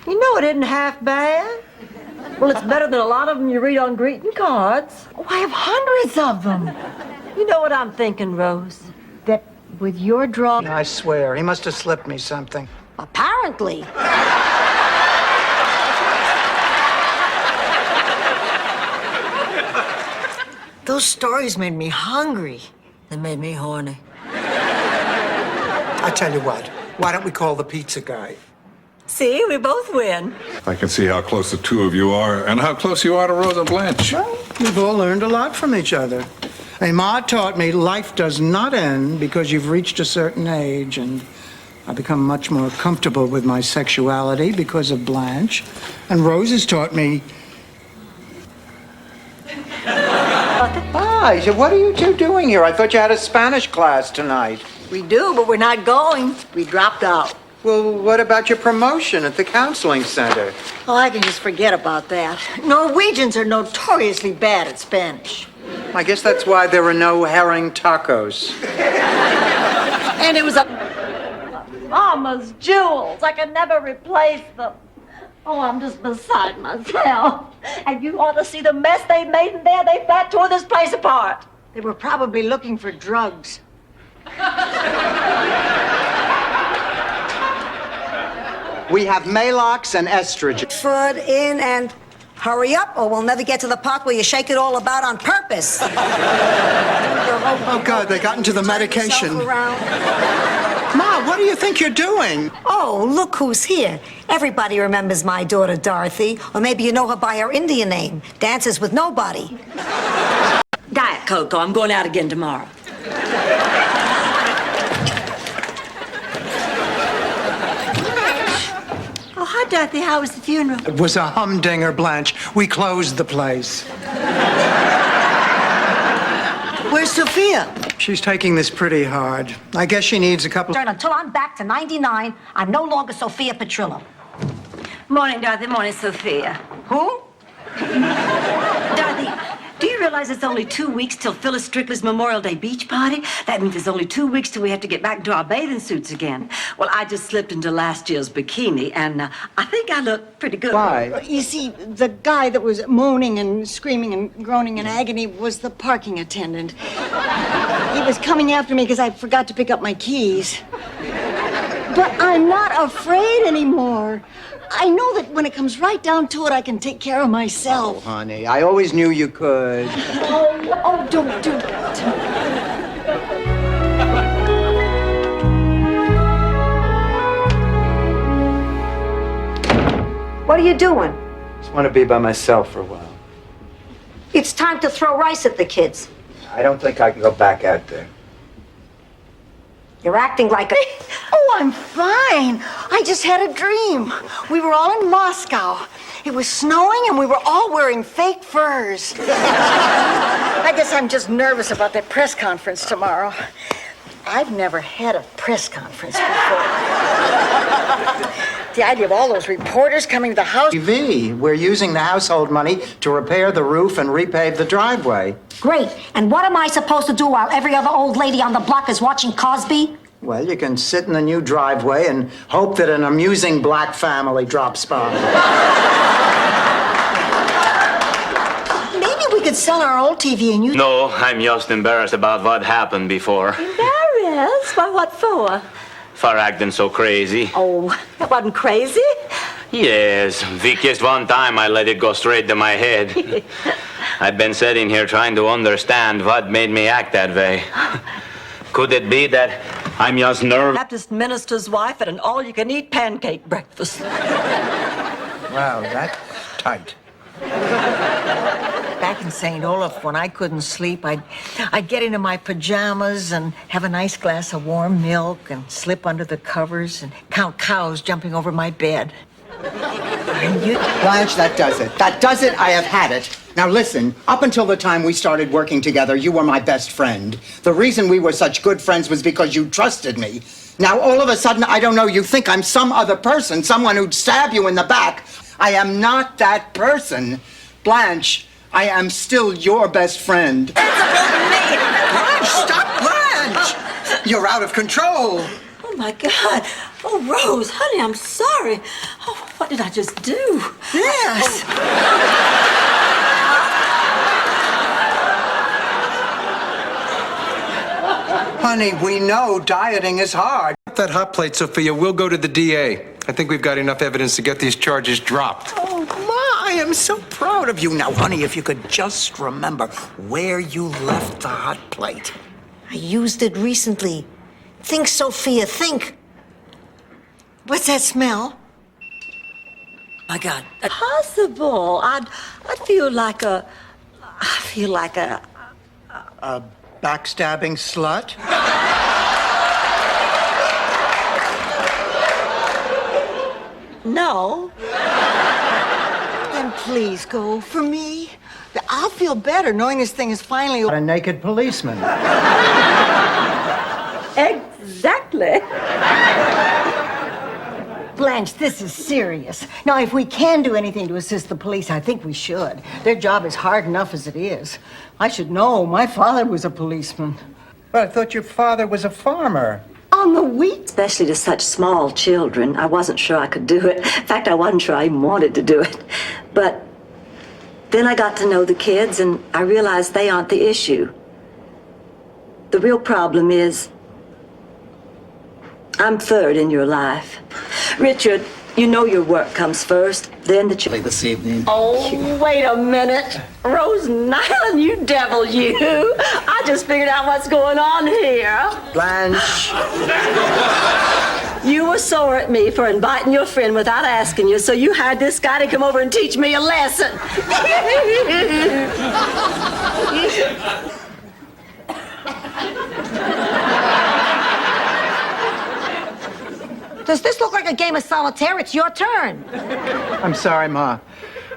You know it isn't half bad. Well, it's better than a lot of them you read on greeting cards. Oh, I have hundreds of them. You know what I'm thinking, Rose? That with your draw... I swear, he must have slipped me something. Apparently. Those stories made me hungry. They made me horny. I tell you what, why don't we call the pizza guy? See, we both win. I can see how close the two of you are and how close you are to Rosa Blanche. Well, we've all learned a lot from each other. Hey, Ma taught me life does not end because you've reached a certain age, and I've become much more comfortable with my sexuality because of Blanche. And Rose has taught me... Hi, so what are you two doing here? I thought you had a Spanish class tonight. We do, but we're not going. We dropped out. Well, what about your promotion at the counseling center? Oh, I can just forget about that. Norwegians are notoriously bad at Spanish. I guess that's why there are no herring tacos. And it was a... Mama's jewels. I can never replace them. Oh, I'm just beside myself. And you ought to see the mess they made in there. They flat tore this place apart. They were probably looking for drugs. We have Maalox and estrogen. Foot in and hurry up, or we'll never get to the part where you shake it all about on purpose. Oh, God, they got into the medication. Ma, what do you think you're doing? Oh, look who's here. Everybody remembers my daughter, Dorothy. Or maybe you know her by her Indian name, Dances with Nobody. Diet Coke, I'm going out again tomorrow. Oh, hi, Dorothy. How was the funeral? It was a humdinger, Blanche. We closed the place. Where's Sophia? She's taking this pretty hard. I guess she needs a couple... Until I'm back to 99, I'm no longer Sophia Petrillo. Morning, Dorothy. Morning, Sophia. Who? Dorothy, do you realize it's only 2 weeks till Phyllis Strictly's Memorial Day beach party? That means it's only 2 weeks till we have to get back into our bathing suits again. Well, I just slipped into last year's bikini, and I think I look pretty good. Why? You see, the guy that was moaning and screaming and groaning in agony was the parking attendant. He was coming after me because I forgot to pick up my keys. But I'm not afraid anymore. I know that when it comes right down to it, I can take care of myself. Oh, honey, I always knew you could. Oh, don't do that. What are you doing? Just want to be by myself for a while. It's time to throw rice at the kids. I don't think I can go back out there. You're acting like a... Oh, I'm fine. I just had a dream. We were all in Moscow. It was snowing and we were all wearing fake furs. I guess I'm just nervous about that press conference tomorrow. I've never had a press conference before. The idea of all those reporters coming to the house. TV, we're using the household money to repair the roof and repave the driveway. Great. And what am I supposed to do while every other old lady on the block is watching Cosby? Well, you can sit in the new driveway and hope that an amusing black family drops by. could sell our old TV and you... No, I'm just embarrassed about what happened before. Embarrassed? Why, what for? For acting so crazy. Oh, that wasn't crazy. Yes, we kissed one time, I let it go straight to my head. I've been sitting here trying to understand what made me act that way. Could it be that I'm just nervous? Baptist minister's wife at an all-you-can-eat pancake breakfast. Wow, that's tight. Back in St. Olaf, when I couldn't sleep, I'd get into my pajamas and have a nice glass of warm milk and slip under the covers and count cows jumping over my bed. Blanche, that does it. That does it. I have had it. Now listen, up until the time we started working together, you were my best friend. The reason we were such good friends was because you trusted me. Now all of a sudden, I don't know, you think I'm some other person, someone who'd stab you in the back. I am not that person. Blanche, I am still your best friend. Blanche, stop, Blanche! You're out of control. Oh, my God. Oh, Rose, honey, I'm sorry. Oh, what did I just do? Yes. Honey, we know dieting is hard. That hot plate, Sophia. We'll go to the DA. I think we've got enough evidence to get these charges dropped. Oh, Ma, I am so proud of you. Now, honey, if you could just remember where you left the hot plate. I used it recently. Think, Sophia, think. What's that smell? My God. Possible. I'd feel like a... A backstabbing slut? No. Then please go for me. I'll feel better knowing this thing is finally... A naked policeman. Exactly. Blanche, this is serious. Now, if we can do anything to assist the police, I think we should. Their job is hard enough as it is. I should know. My father was a policeman. But I thought your father was a farmer. On the wheat? Especially to such small children. I wasn't sure I could do it. In fact, I wasn't sure I even wanted to do it. But then I got to know the kids, and I realized they aren't the issue. The real problem is I'm third in your life. Richard, you know your work comes first, then the children. This evening. Oh, wait a minute. Rose Nyland, you devil, you. I just figured out what's going on here. Blanche. You were sore at me for inviting your friend without asking you, so you hired this guy to come over and teach me a lesson. Does this look like a game of solitaire? It's your turn. I'm sorry, Ma.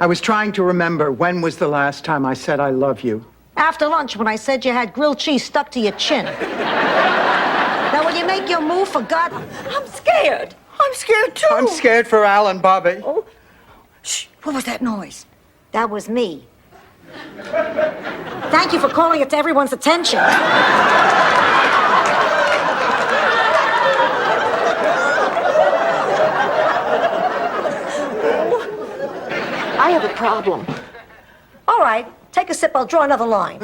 I was trying to remember when was the last time I said I love you. After lunch, when I said you had grilled cheese stuck to your chin. Now, will you make your move, for God? I'm scared. I'm scared, too. I'm scared for Al and Bobby. Oh. Shh. What was that noise? That was me. Thank you for calling it to everyone's attention. I have a problem. All right, take a sip. I'll draw another line.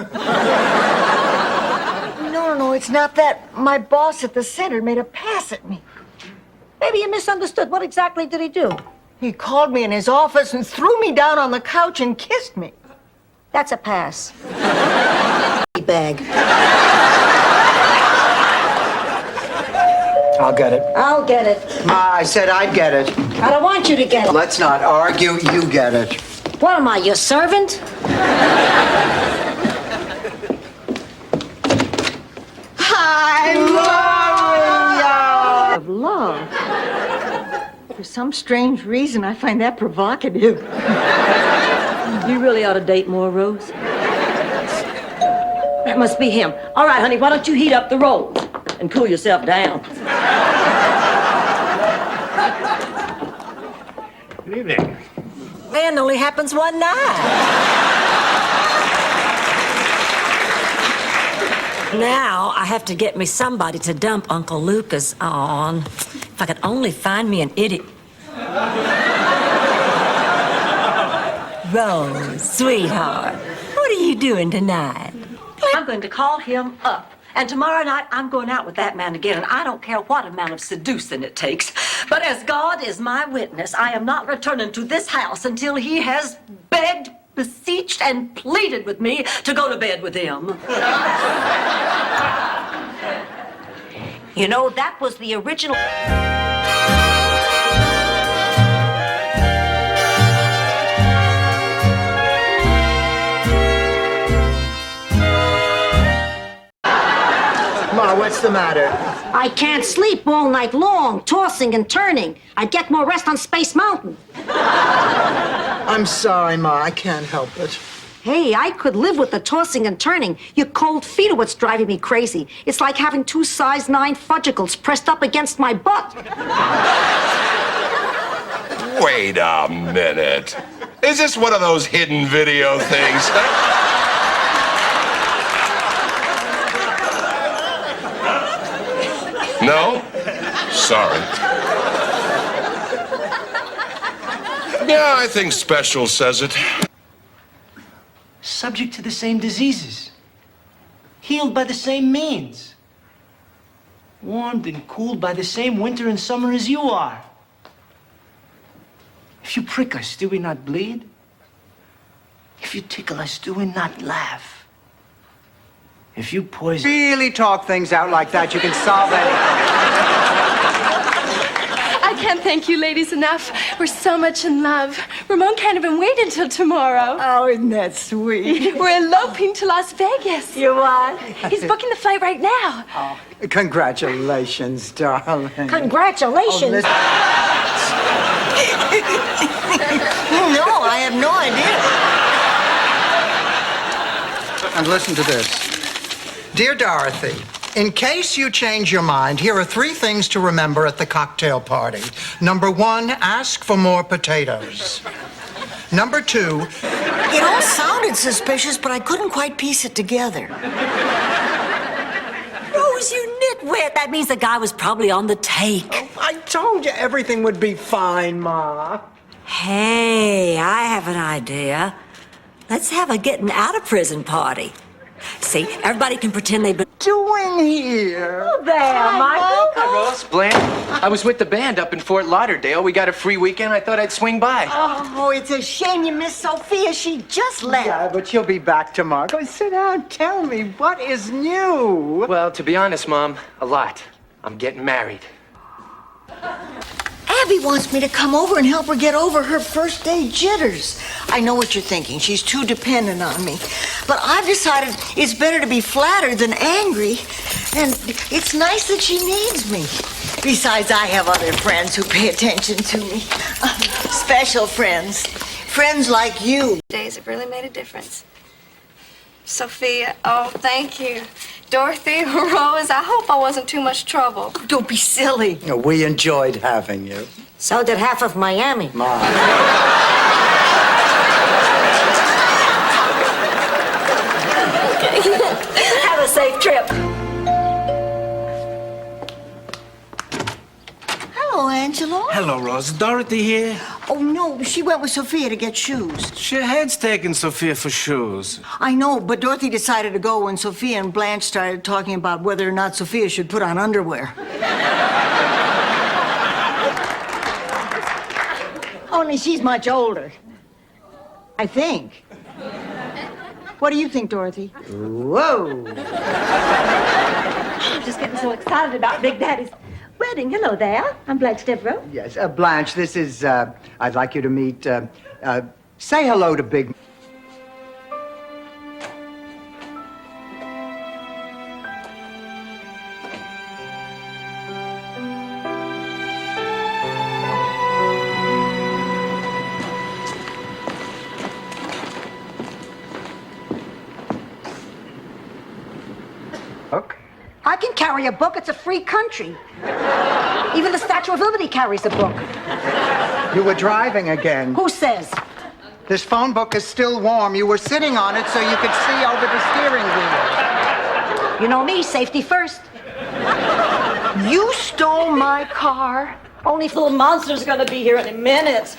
No, it's not that. My boss at the center made a pass at me. Maybe you misunderstood. What exactly did he do? He called me in his office and threw me down on the couch and kissed me. That's a pass. Bag. I'll get it. I'll get it. Ma, I said I'd get it. I don't want you to get it. Let's not argue. You get it. What am I, your servant? I love you. Of love. For some strange reason, I find that provocative. You really ought to date more, Rose. That must be him. All right, honey, why don't you heat up the rolls and cool yourself down? Good evening. And only happens one night. Now I have to get me somebody to dump Uncle Lucas on. If I could only find me an idiot. Rose, sweetheart, what are you doing tonight? I'm going to call him up. And tomorrow night, I'm going out with that man again, and I don't care what amount of seducing it takes. But as God is my witness, I am not returning to this house until he has begged, beseeched, and pleaded with me to go to bed with him. You know, that was the original. Ma, what's the matter? I can't sleep all night long, tossing and turning. I'd get more rest on Space Mountain. I'm sorry, Ma. I can't help it. Hey, I could live with the tossing and turning. Your cold feet are what's driving me crazy. It's like having 2 size 9 fudgicles pressed up against my butt. Wait a minute. Is this one of those hidden video things? No? Sorry. Yeah, I think Special says it. Subject to the same diseases. Healed by the same means. Warmed and cooled by the same winter and summer as you are. If you prick us, do we not bleed? If you tickle us, do we not laugh? If you poison... Really talk things out like that, you can solve anything. I can't thank you ladies enough. We're so much in love. Ramon can't even wait until tomorrow. Oh, isn't that sweet? We're eloping to Las Vegas. You what? He's booking the flight right now. Oh, congratulations, darling. Congratulations. No, I have no idea. And listen to this. Dear Dorothy, in case you change your mind, here are 3 things to remember at the cocktail party. Number 1, ask for more potatoes. Number 2... It all sounded suspicious, but I couldn't quite piece it together. Rose, you nitwit. That means the guy was probably on the take. Oh, I told you everything would be fine, Ma. Hey, I have an idea. Let's have a getting out of prison party. See, everybody can pretend they've been doing here. Oh, there, Michael. Hi, Rose, Blanche. I was with the band up in Fort Lauderdale. We got a free weekend. I thought I'd swing by. Oh, it's a shame you missed Sophia. She just left. Yeah, but she'll be back tomorrow. Go sit down. Tell me, what is new? Well, to be honest, Mom, a lot. I'm getting married. Abby wants me to come over and help her get over her first day jitters. I know what you're thinking. She's too dependent on me. But I've decided it's better to be flattered than angry. And it's nice that she needs me. Besides, I have other friends who pay attention to me. Special friends. Friends like you. Days have really made a difference. Sophia, oh, thank you. Dorothy, Rose, I hope I wasn't too much trouble. Don't be silly. We enjoyed having you. So did half of Miami. Ma. Have a safe trip. Hello, Angelo. Hello, Rose. Is Dorothy here? Oh, no, she went with Sophia to get shoes. She had's taken Sophia for shoes. I know, but Dorothy decided to go when Sophia and Blanche started talking about whether or not Sophia should put on underwear. Only she's much older. I think. What do you think, Dorothy? Whoa. I'm just getting so excited about Big Daddy's wedding. Hello there. I'm Blanche Devereaux. Yes, Blanche, this is, I'd like you to meet, say hello to Big... Okay. I can carry a book. It's a free country. Even the Statue of Liberty carries a book. You were driving again. Who says? This phone book is still warm. You were sitting on it so you could see over the steering wheel. You know me, safety first. You stole my car? Only if little monster's gonna be here in a minute.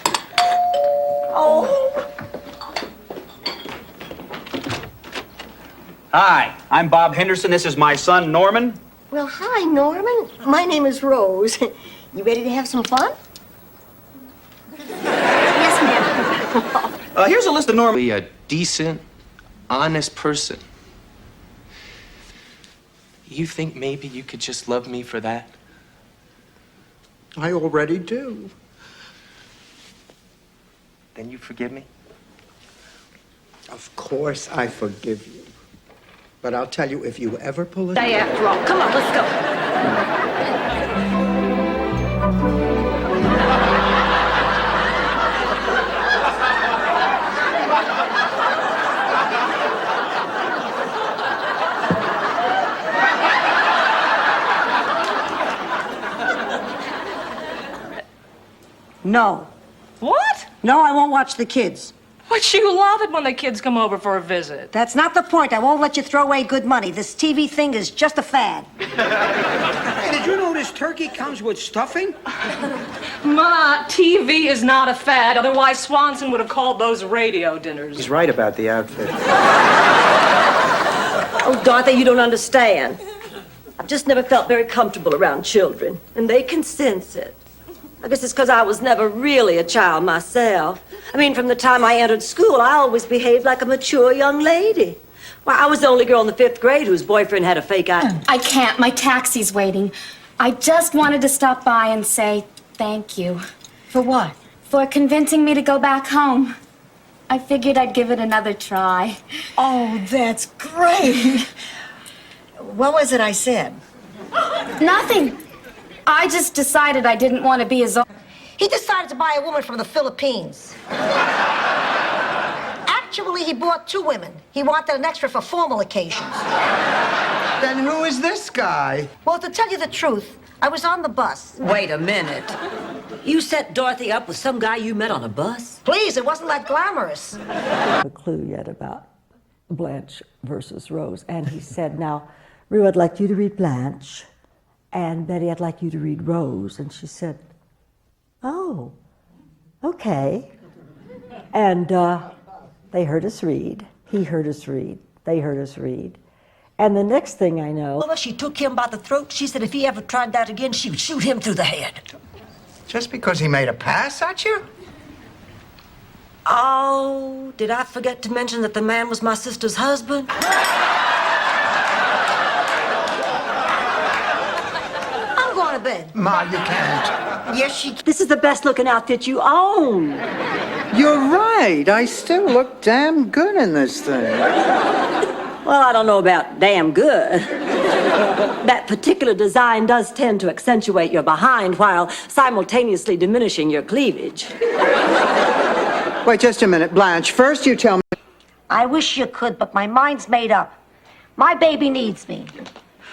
Oh. Hi, I'm Bob Henderson. This is my son, Norman. Well, hi, Norman. My name is Rose. You ready to have some fun? Yes, ma'am. Here's a list of Norman. Be a decent, honest person. You think maybe you could just love me for that? I already do. Then you forgive me? Of course I forgive you. But I'll tell you, if you ever pull it... Day after all. Come on, let's go. No. What? No, I won't watch the kids. But you love it when the kids come over for a visit. That's not the point. I won't let you throw away good money. This TV thing is just a fad. Hey, did you know this turkey comes with stuffing? Ma, TV is not a fad. Otherwise, Swanson would have called those radio dinners. He's right about the outfit. Oh, Dorothy, you don't understand. I've just never felt very comfortable around children, and they can sense it. I guess it's because I was never really a child myself. I mean, from the time I entered school, I always behaved like a mature young lady. Why, I was the only girl in the 5th grade whose boyfriend had a fake eye. I can't. My taxi's waiting. I just wanted to stop by and say thank you. For what? For convincing me to go back home. I figured I'd give it another try. Oh, that's great. What was it I said? Nothing. I just decided I didn't want to be as old. He decided to buy a woman from the Philippines. Actually, he bought 2 women. He wanted an extra for formal occasions. Then who is this guy? Well, to tell you the truth, I was on the bus. Wait a minute. You set Dorothy up with some guy you met on a bus? Please, it wasn't that glamorous. A clue yet about Blanche versus Rose. And he said, now, Rue, I'd like you to read Blanche. And Betty, I'd like you to read Rose. And she said, oh, okay. And they heard us read. He heard us read. They heard us read. And the next thing I know... Well, she took him by the throat. She said if he ever tried that again, she would shoot him through the head. Just because he made a pass at you? Oh, did I forget to mention that the man was my sister's husband? I'm going to bed. Ma, you can't. Yes, This is the best looking outfit you own. You're right. I still look damn good in this thing. Well, I don't know about damn good. That particular design does tend to accentuate your behind while simultaneously diminishing your cleavage. Wait just a minute, Blanche. First you tell me... I wish you could, but my mind's made up. My baby needs me.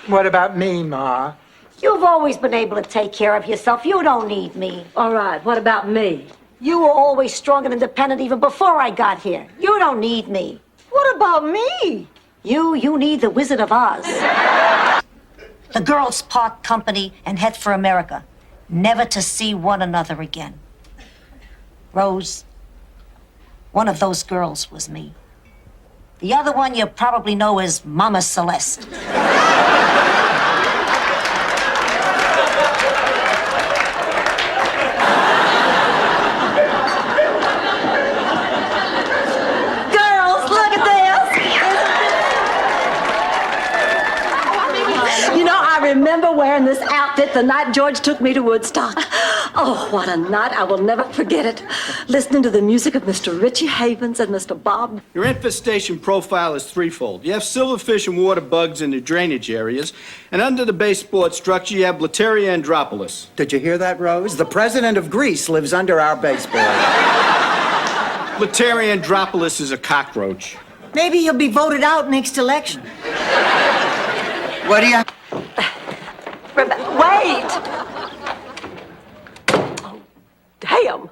What about me, Ma? You've always been able to take care of yourself. You don't need me. All right, what about me? You were always strong and independent even before I got here. You don't need me. What about me? You need the Wizard of Oz. The girls part company and head for America, never to see one another again. Rose, one of those girls was me. The other one you probably know as Mama Celeste. I remember wearing this outfit the night George took me to Woodstock. Oh, what a night. I will never forget it. Listening to the music of Mr. Richie Havens and Mr. Bob. Your infestation profile is threefold. You have silverfish and water bugs in the drainage areas, and under the baseboard structure you have Blattaria andropolis. Did you hear that, Rose? The president of Greece lives under our baseboard. Blattaria andropolis is a cockroach. Maybe he'll be voted out next election. What do you... Wait! Oh, damn.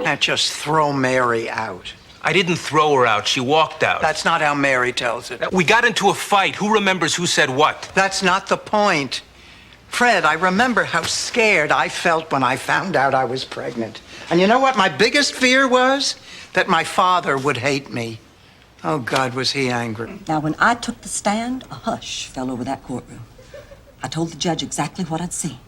Can't just throw Mary out. I didn't throw her out. She walked out. That's not how Mary tells it. We got into a fight. Who remembers who said what? That's not the point. Fred, I remember how scared I felt when I found out I was pregnant. And you know what my biggest fear was? That my father would hate me. Oh, God, was he angry. Now, when I took the stand, a hush fell over that courtroom. I told the judge exactly what I'd seen.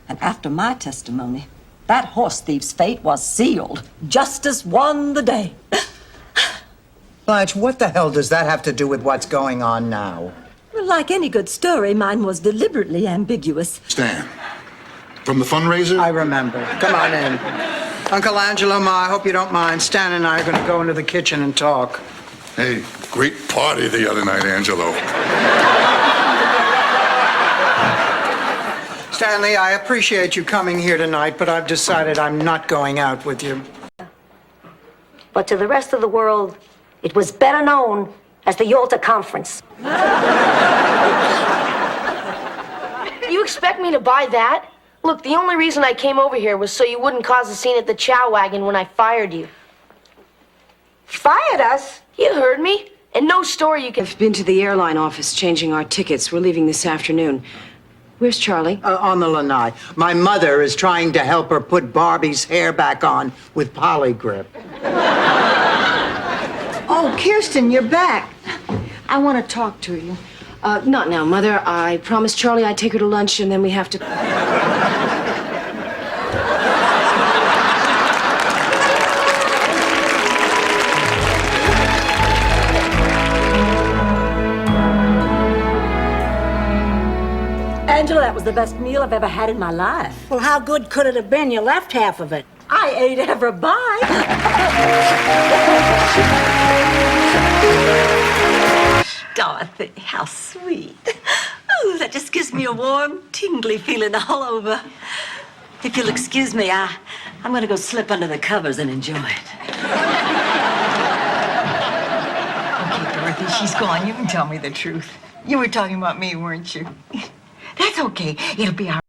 And after my testimony, that horse thief's fate was sealed. Justice won the day. Blanche, what the hell does that have to do with what's going on now? Well, like any good story, mine was deliberately ambiguous. Stan, from the fundraiser? I remember. Come on in. Uncle Angelo, Ma, I hope you don't mind. Stan and I are going to go into the kitchen and talk. Hey, great party the other night, Angelo. Stanley, I appreciate you coming here tonight, but I've decided I'm not going out with you. But to the rest of the world, it was better known as the Yalta Conference. You expect me to buy that? Look, the only reason I came over here was so you wouldn't cause a scene at the chow wagon when I fired you. Fired us? You heard me. And no story you can... I've been to the airline office changing our tickets. We're leaving this afternoon. Where's Charlie? On the lanai. My mother is trying to help her put Barbie's hair back on with Polygrip. Oh, Kirsten, you're back. I want to talk to you. Not now, Mother. I promised Charlie I'd take her to lunch, and then we have to... Angela, that was the best meal I've ever had in my life. Well, how good could it have been? You left half of it. I ate every bite. Dorothy, how sweet. Oh, that just gives me a warm, tingly feeling all over. If you'll excuse me, I'm going to go slip under the covers and enjoy it. Okay, Dorothy, she's gone. You can tell me the truth. You were talking about me, weren't you? That's okay. It'll be all